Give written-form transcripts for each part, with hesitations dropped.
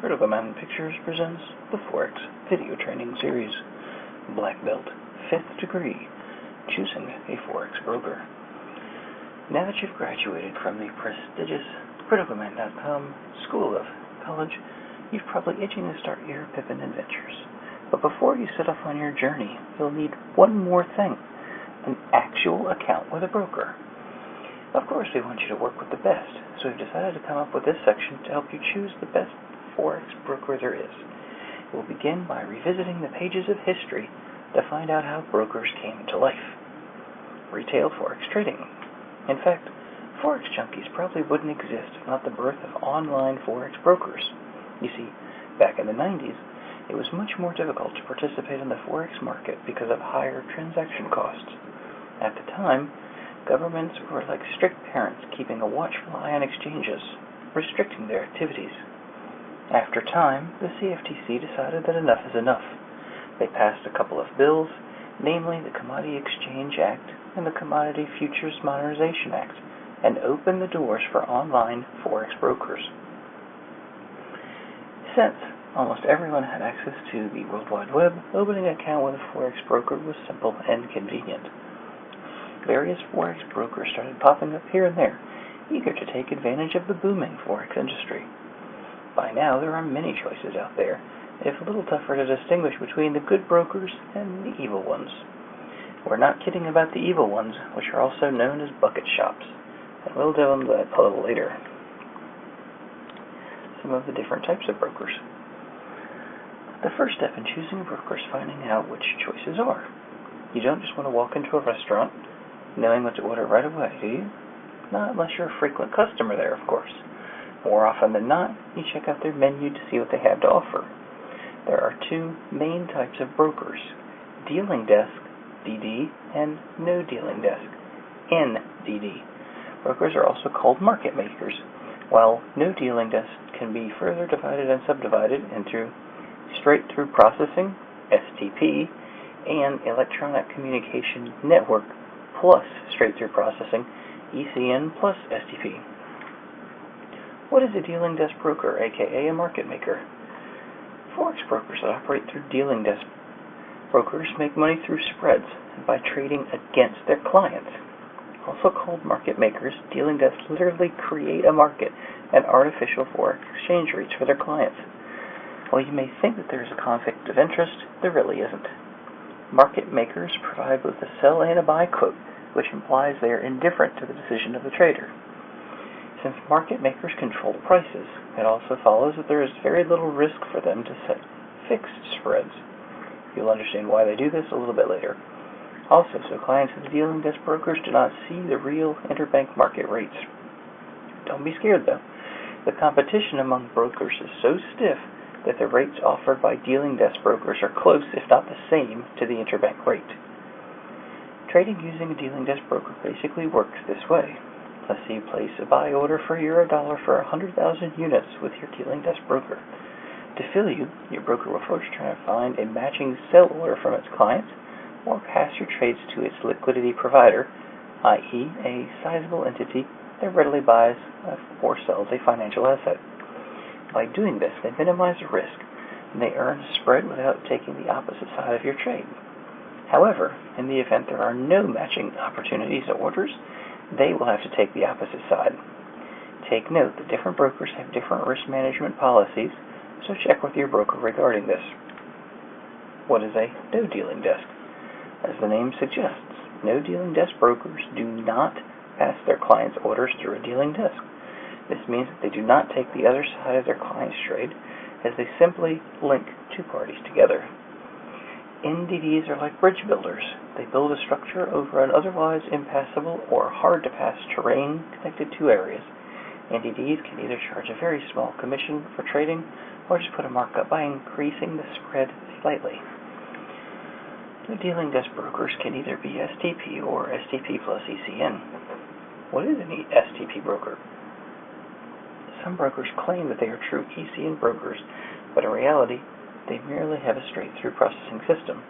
Critical Mountain Pictures presents the Forex video training series, Black Belt, 5th degree, choosing a Forex broker. Now that you've graduated from the prestigious criticalman.com School of College, you're probably itching to start your Pippin adventures. But before you set off on your journey, you'll need one more thing, an actual account with a broker. Of course, we want you to work with the best, so we've decided to come up with this section to help you choose the best Forex broker there is. We'll begin by revisiting the pages of history to find out how brokers came to life. Retail Forex trading. In fact, Forex junkies probably wouldn't exist if not the birth of online Forex brokers. You see, back in the 90s, it was much more difficult to participate in the Forex market because of higher transaction costs. At the time, governments were like strict parents keeping a watchful eye on exchanges, restricting their activities. After time, the CFTC decided that enough is enough. They passed a couple of bills, namely the Commodity Exchange Act and the Commodity Futures Modernization Act, and opened the doors for online Forex brokers. Since almost everyone had access to the World Wide Web, opening an account with a Forex broker was simple and convenient. Various Forex brokers started popping up here and there, eager to take advantage of the booming Forex industry. By now, there are many choices out there, if a little tougher to distinguish between the good brokers and the evil ones. We're not kidding about the evil ones, which are also known as bucket shops, and we'll delve into that a little later. Some of the different types of brokers. The first step in choosing a broker is finding out which choices are. You don't just want to walk into a restaurant knowing what to order right away, do you? Not unless you're a frequent customer there, of course. More often than not, you check out their menu to see what they have to offer. There are two main types of brokers: dealing desk, DD, and no dealing desk, NDD. Brokers are also called market makers, while no dealing desk can be further divided and subdivided into straight-through processing, STP, and electronic communication network plus straight-through processing, ECN plus STP. What is a dealing desk broker, aka a market maker? Forex brokers that operate through dealing desk brokers make money through spreads and by trading against their clients. Also called market makers, dealing desks literally create a market and artificial Forex exchange rates for their clients. While you may think that there is a conflict of interest, there really isn't. Market makers provide both a sell and a buy quote, which implies they are indifferent to the decision of the trader. Since market makers control prices, it also follows that there is very little risk for them to set fixed spreads. You'll understand why they do this a little bit later. Also, so clients of the dealing desk brokers do not see the real interbank market rates. Don't be scared though. The competition among brokers is so stiff that the rates offered by dealing desk brokers are close, if not the same, to the interbank rate. Trading using a dealing desk broker basically works this way. Let's say you place a buy order for $1 for 100,000 units with your dealing desk broker. To fill you, your broker will first try to find a matching sell order from its clients or pass your trades to its liquidity provider, i.e. a sizable entity that readily buys or sells a financial asset. By doing this, they minimize the risk and they earn a spread without taking the opposite side of your trade. However, in the event there are no matching opportunities or orders, they will have to take the opposite side. Take note that different brokers have different risk management policies, so check with your broker regarding this. What is a no dealing desk? As the name suggests, no dealing desk brokers do not pass their clients' orders through a dealing desk. This means that they do not take the other side of their client's trade, as they simply link two parties together. NDDs are like bridge builders. They build a structure over an otherwise impassable or hard-to-pass terrain connected to areas. NDDs can either charge a very small commission for trading or just put a markup by increasing the spread slightly. The dealing desk brokers can either be STP or STP plus ECN. What is an STP broker? Some brokers claim that they are true ECN brokers, but in reality, they merely have a straight-through processing system.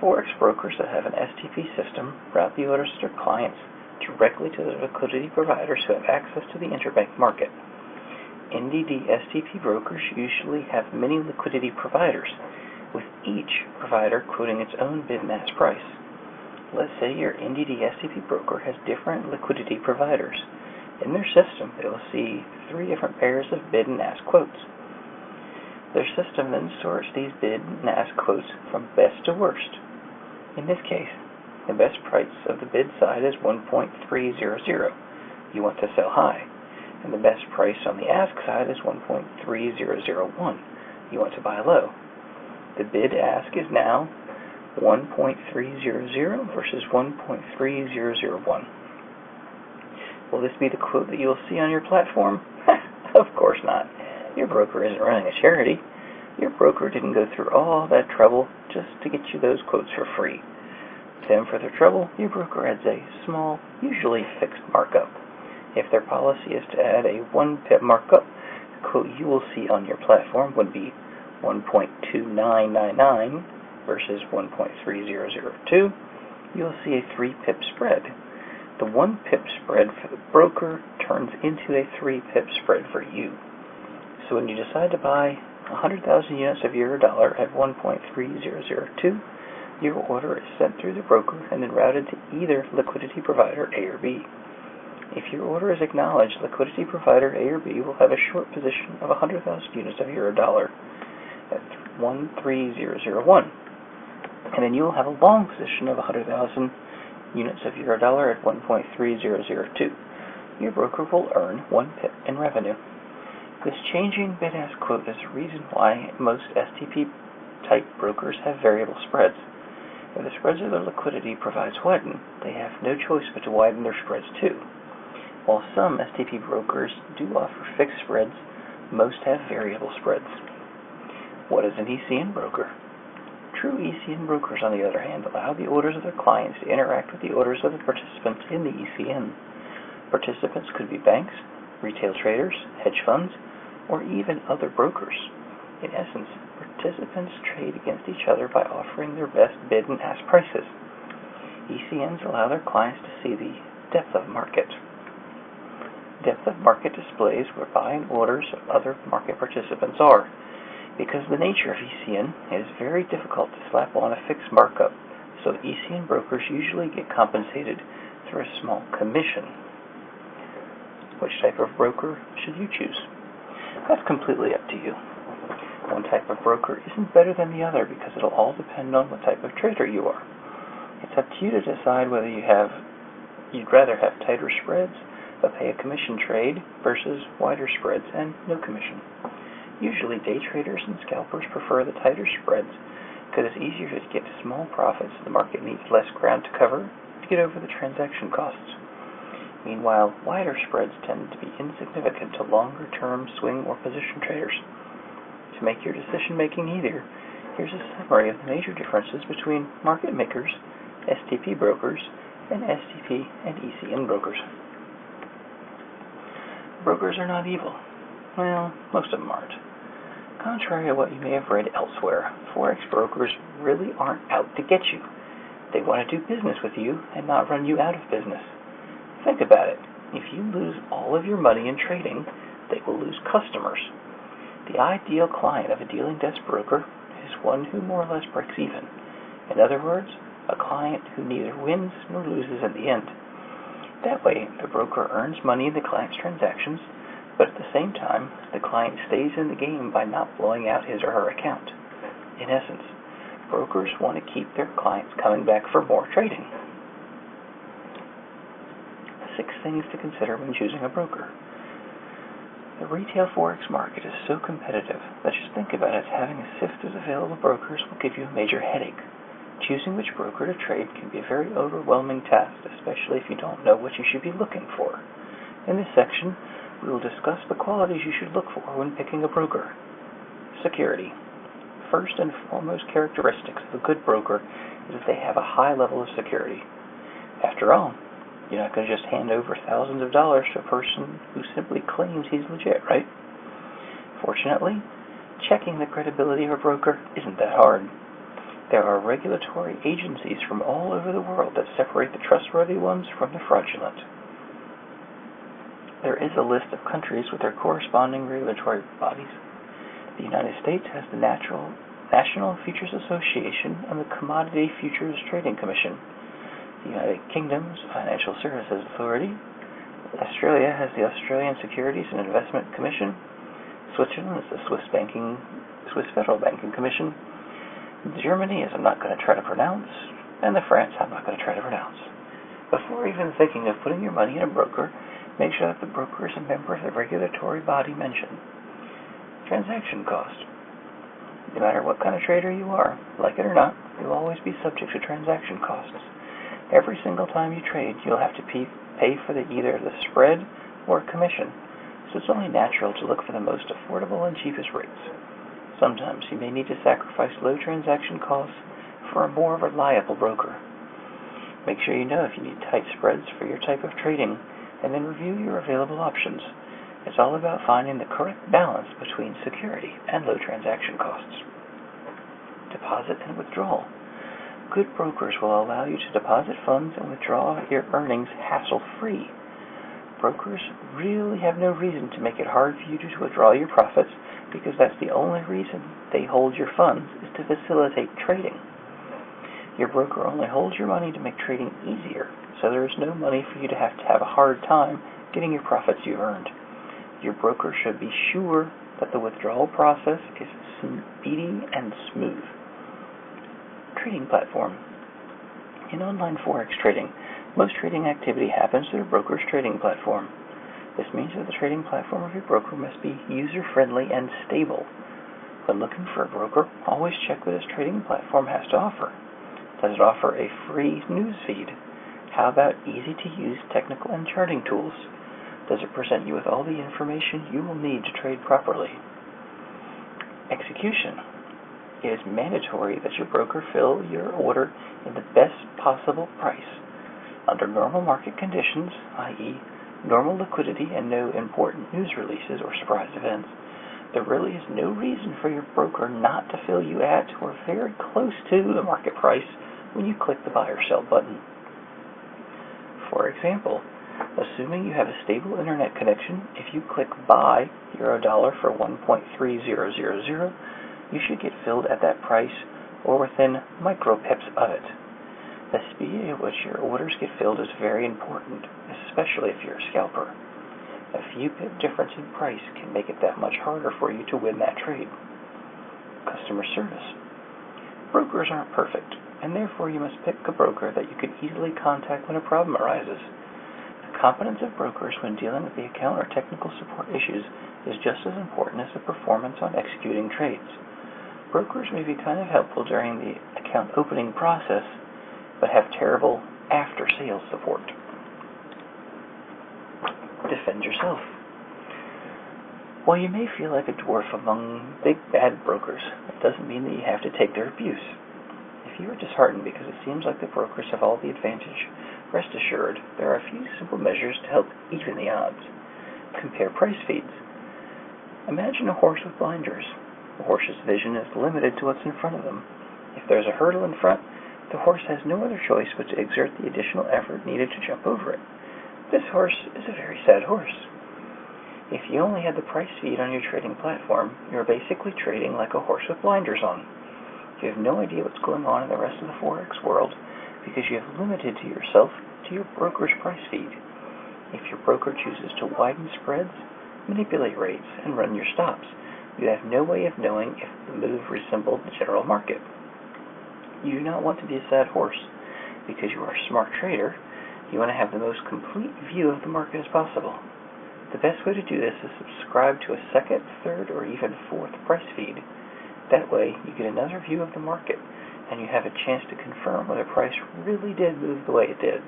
Forex brokers that have an STP system route the orders to their clients directly to the liquidity providers who have access to the interbank market. NDD STP brokers usually have many liquidity providers, with each provider quoting its own bid and ask price. Let's say your NDD STP broker has different liquidity providers. In their system, they will see 3 different pairs of bid and ask quotes. Their system then sorts these bid and ask quotes from best to worst. In this case, the best price of the bid side is 1.300. You want to sell high. And the best price on the ask side is 1.3001. You want to buy low. The bid ask is now 1.300 versus 1.3001. Will this be the quote that you'll see on your platform? Of course not. Your broker isn't running a charity. Your broker didn't go through all that trouble just to get you those quotes for free. To them for their trouble, your broker adds a small, usually fixed markup. If their policy is to add a 1 pip markup, the quote you will see on your platform would be 1.2999 versus 1.3002. You'll see a 3 pip spread. The 1 pip spread for the broker turns into a 3 pip spread for you. So when you decide to buy 100,000 units of Eurodollar at 1.3002, your order is sent through the broker and then routed to either liquidity provider A or B. If your order is acknowledged, liquidity provider A or B will have a short position of 100,000 units of Eurodollar at 13001, and then you will have a long position of 100,000 units of Eurodollar at 1.3002. Your broker will earn 1 pip in revenue. This changing bid-ask quote is the reason why most STP-type brokers have variable spreads. If the spreads of their liquidity provides widen, they have no choice but to widen their spreads too. While some STP brokers do offer fixed spreads, most have variable spreads. What is an ECN broker? True ECN brokers, on the other hand, allow the orders of their clients to interact with the orders of the participants in the ECN. Participants could be banks, retail traders, hedge funds, or even other brokers. In essence, participants trade against each other by offering their best bid and ask prices. ECNs allow their clients to see the depth of market. Depth of market displays where buying orders of other market participants are. Because of the nature of ECN, it is very difficult to slap on a fixed markup, so ECN brokers usually get compensated through a small commission. Which type of broker should you choose? That's completely up to you. One type of broker isn't better than the other because it'll all depend on what type of trader you are. It's up to you to decide whether you'd rather have tighter spreads but pay a commission trade versus wider spreads and no commission. Usually day traders and scalpers prefer the tighter spreads because it's easier to get small profits. The market needs less ground to cover to get over the transaction costs. Meanwhile, wider spreads tend to be insignificant to longer-term swing or position traders. To make your decision-making easier, here's a summary of the major differences between market makers, STP brokers, and STP and ECN brokers. Brokers are not evil. Well, most of them aren't. Contrary to what you may have read elsewhere, Forex brokers really aren't out to get you. They want to do business with you and not run you out of business. Think about it. If you lose all of your money in trading, they will lose customers. The ideal client of a dealing desk broker is one who more or less breaks even. In other words, a client who neither wins nor loses in the end. That way, the broker earns money in the client's transactions, but at the same time, the client stays in the game by not blowing out his or her account. In essence, brokers want to keep their clients coming back for more trading. 6 things to consider when choosing a broker. The retail Forex market is so competitive that just think about it, having a sift of available brokers will give you a major headache. Choosing which broker to trade can be a very overwhelming task, especially if you don't know what you should be looking for. In this section, we will discuss the qualities you should look for when picking a broker. Security. First and foremost characteristics of a good broker is that they have a high level of security. After all, you're not going to just hand over thousands of dollars to a person who simply claims he's legit, right? Fortunately, checking the credibility of a broker isn't that hard. There are regulatory agencies from all over the world that separate the trustworthy ones from the fraudulent. there is a list of countries with their corresponding regulatory bodies. The United States has the National Futures Association and the Commodity Futures Trading Commission. The United Kingdom's Financial Services Authority. Australia has the Australian Securities and Investment Commission. Switzerland is the Swiss Federal Banking Commission. Germany is I'm not going to try to pronounce, and the France I'm not going to try to pronounce. Before even thinking of putting your money in a broker, make sure that the broker is a member of the regulatory body mentioned. Transaction cost. No matter what kind of trader you are, like it or not, you'll always be subject to transaction costs. Every single time you trade, you'll have to pay for either the spread or commission, so it's only natural to look for the most affordable and cheapest rates. Sometimes you may need to sacrifice low transaction costs for a more reliable broker. Make sure you know if you need tight spreads for your type of trading, and then review your available options. It's all about finding the correct balance between security and low transaction costs. Deposit and withdrawal. Good brokers will allow you to deposit funds and withdraw your earnings hassle-free. Brokers really have no reason to make it hard for you to withdraw your profits, because that's the only reason they hold your funds is to facilitate trading. Your broker only holds your money to make trading easier, so there is no money for you to have a hard time getting your profits you've earned. Your broker should be sure that the withdrawal process is speedy and smooth. Trading platform. In online Forex trading, most trading activity happens through a broker's trading platform. This means that the trading platform of your broker must be user-friendly and stable. When looking for a broker, always check what his trading platform has to offer. Does it offer a free news feed? How about easy-to-use technical and charting tools? Does it present you with all the information you will need to trade properly? Execution. It is mandatory that your broker fill your order in the best possible price. Under normal market conditions, i.e., normal liquidity and no important news releases or surprise events, there really is no reason for your broker not to fill you at or very close to the market price when you click the buy or sell button. For example, assuming you have a stable internet connection, if you click buy euro-dollar for 1.3000, you should get filled at that price or within micropips of it. The speed at which your orders get filled is very important, especially if you're a scalper. A few pip difference in price can make it that much harder for you to win that trade. Customer service. Brokers aren't perfect, and therefore you must pick a broker that you can easily contact when a problem arises. The competence of brokers when dealing with the account or technical support issues is just as important as the performance on executing trades. Brokers may be kind of helpful during the account opening process, but have terrible after-sales support. Defend yourself. While you may feel like a dwarf among big bad brokers, it doesn't mean that you have to take their abuse. If you are disheartened because it seems like the brokers have all the advantage, rest assured there are a few simple measures to help even the odds. Compare price feeds. Imagine a horse with blinders. The horse's vision is limited to what's in front of them. If there's a hurdle in front, the horse has no other choice but to exert the additional effort needed to jump over it. This horse is a very sad horse. If you only had the price feed on your trading platform, you're basically trading like a horse with blinders on. You have no idea what's going on in the rest of the Forex world because you have limited yourself to your broker's price feed. If your broker chooses to widen spreads, manipulate rates, and run your stops, you have no way of knowing if the move resembled the general market. You do not want to be a sad horse. Because you are a smart trader, you want to have the most complete view of the market as possible. The best way to do this is subscribe to a second, third, or even fourth price feed. That way, you get another view of the market, and you have a chance to confirm whether price really did move the way it did.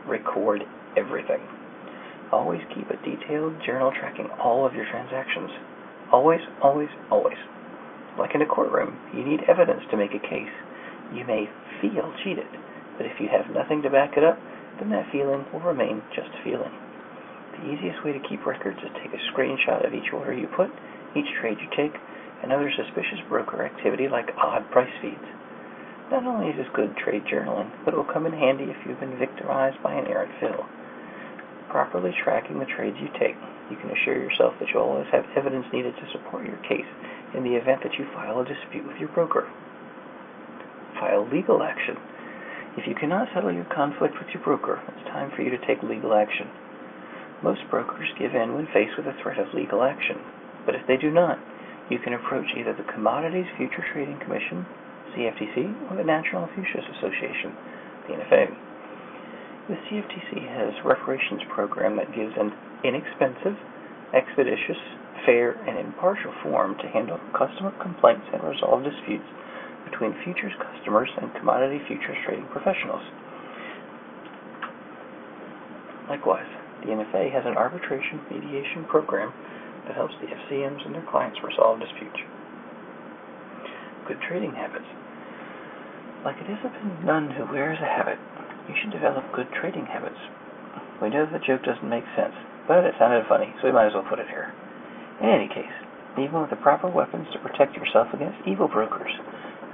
Record everything. Always keep a detailed journal tracking all of your transactions. Always, always, always. Like in a courtroom, you need evidence to make a case. You may feel cheated, but if you have nothing to back it up, then that feeling will remain just a feeling. The easiest way to keep records is take a screenshot of each order you put, each trade you take, and other suspicious broker activity like odd price feeds. Not only is this good trade journaling, but it will come in handy if you've been victimized by an errant fill. properly tracking the trades you take, you can assure yourself that you always have evidence needed to support your case in the event that you file a dispute with your broker. File legal action. If you cannot settle your conflict with your broker, it's time for you to take legal action. Most brokers give in when faced with a threat of legal action, but if they do not, you can approach either the Commodities Future Trading Commission, CFTC, or the National Futures Association, the NFA. The CFTC has a reparations program that gives an inexpensive, expeditious, fair, and impartial forum to handle customer complaints and resolve disputes between futures customers and commodity futures trading professionals. Likewise, the NFA has an arbitration mediation program that helps the FCMs and their clients resolve disputes. Good trading habits. Like a disciplined nun who wears a habit, you should develop good trading habits. We know the joke doesn't make sense, but it sounded funny, so we might as well put it here. In any case, even with the proper weapons to protect yourself against evil brokers,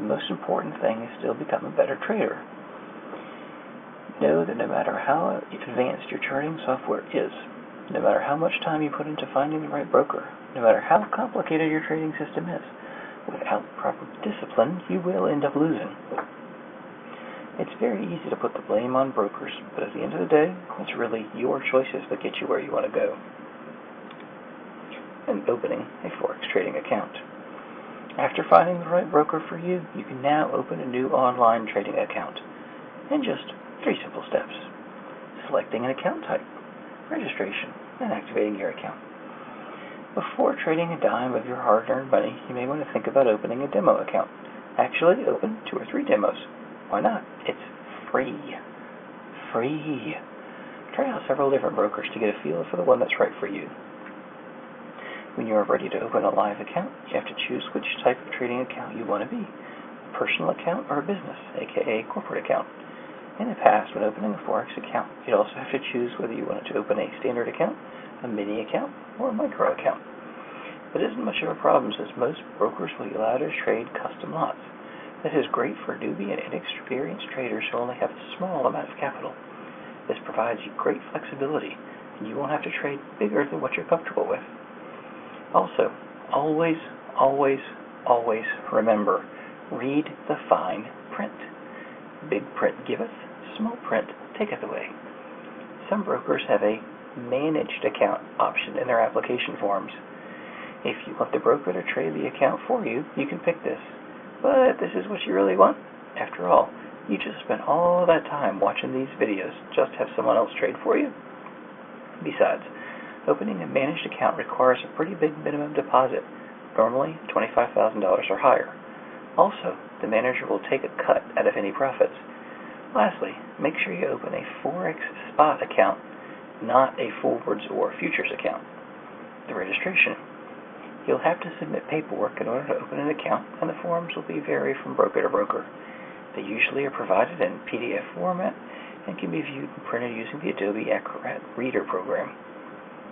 the most important thing is still become a better trader. Know that no matter how advanced your charting software is, no matter how much time you put into finding the right broker, no matter how complicated your trading system is, without proper discipline, you will end up losing. It's very easy to put the blame on brokers, but at the end of the day, it's really your choices that get you where you want to go. And opening a Forex trading account. After finding the right broker for you, you can now open a new online trading account in just 3 simple steps. Selecting an account type, registration, and activating your account. Before trading a dime of your hard-earned money, you may want to think about opening a demo account. Actually, open 2 or 3 demos. Why not? It's free. Free. Try out several different brokers to get a feel for the one that's right for you. When you are ready to open a live account, you have to choose which type of trading account you want to be, a personal account or a business, aka corporate account. In the past, when opening a Forex account, you'd also have to choose whether you wanted to open a standard account, a mini account, or a micro account. It isn't much of a problem since most brokers will allow you to trade custom lots. This is great for newbie and inexperienced traders who only have a small amount of capital. This provides you great flexibility, and you won't have to trade bigger than what you're comfortable with. Also, always remember, read the fine print. Big print giveth, small print taketh away. Some brokers have a managed account option in their application forms. If you want the broker to trade the account for you, you can pick this. But this is what you really want? After all, you just spent all that time watching these videos just to have someone else trade for you? Besides, opening a managed account requires a pretty big minimum deposit, normally $25,000 or higher. Also, the manager will take a cut out of any profits. Lastly, make sure you open a Forex spot account, not a forwards or futures account. The registration. You'll have to submit paperwork in order to open an account, and the forms will vary from broker to broker. They usually are provided in PDF format and can be viewed and printed using the Adobe Acrobat Reader program.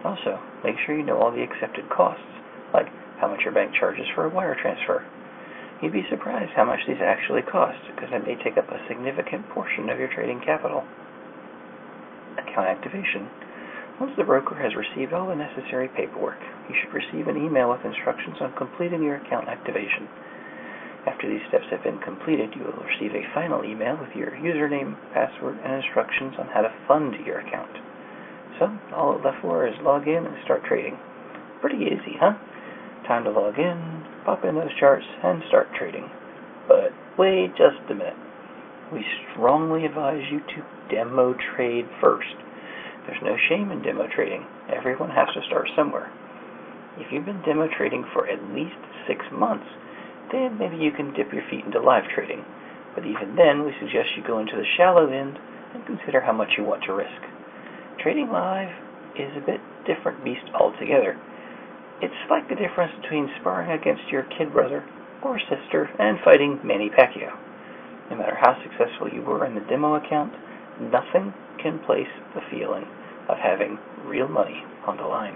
Also, make sure you know all the accepted costs, like how much your bank charges for a wire transfer. You'd be surprised how much these actually cost, because it may take up a significant portion of your trading capital. Account activation. Once the broker has received all the necessary paperwork, you should receive an email with instructions on completing your account activation. After these steps have been completed, you will receive a final email with your username, password, and instructions on how to fund your account. So, all left for is log in and start trading. Pretty easy, huh? Time to log in, pop in those charts, and start trading. But wait just a minute. We strongly advise you to demo trade first. There's no shame in demo trading. Everyone has to start somewhere. If you've been demo trading for at least 6 months, then maybe you can dip your feet into live trading. But even then, we suggest you go into the shallow end and consider how much you want to risk. Trading live is a bit different beast altogether. It's like the difference between sparring against your kid brother or sister and fighting Manny Pacquiao. No matter how successful you were in the demo account, nothing can place the feeling of having real money on the line.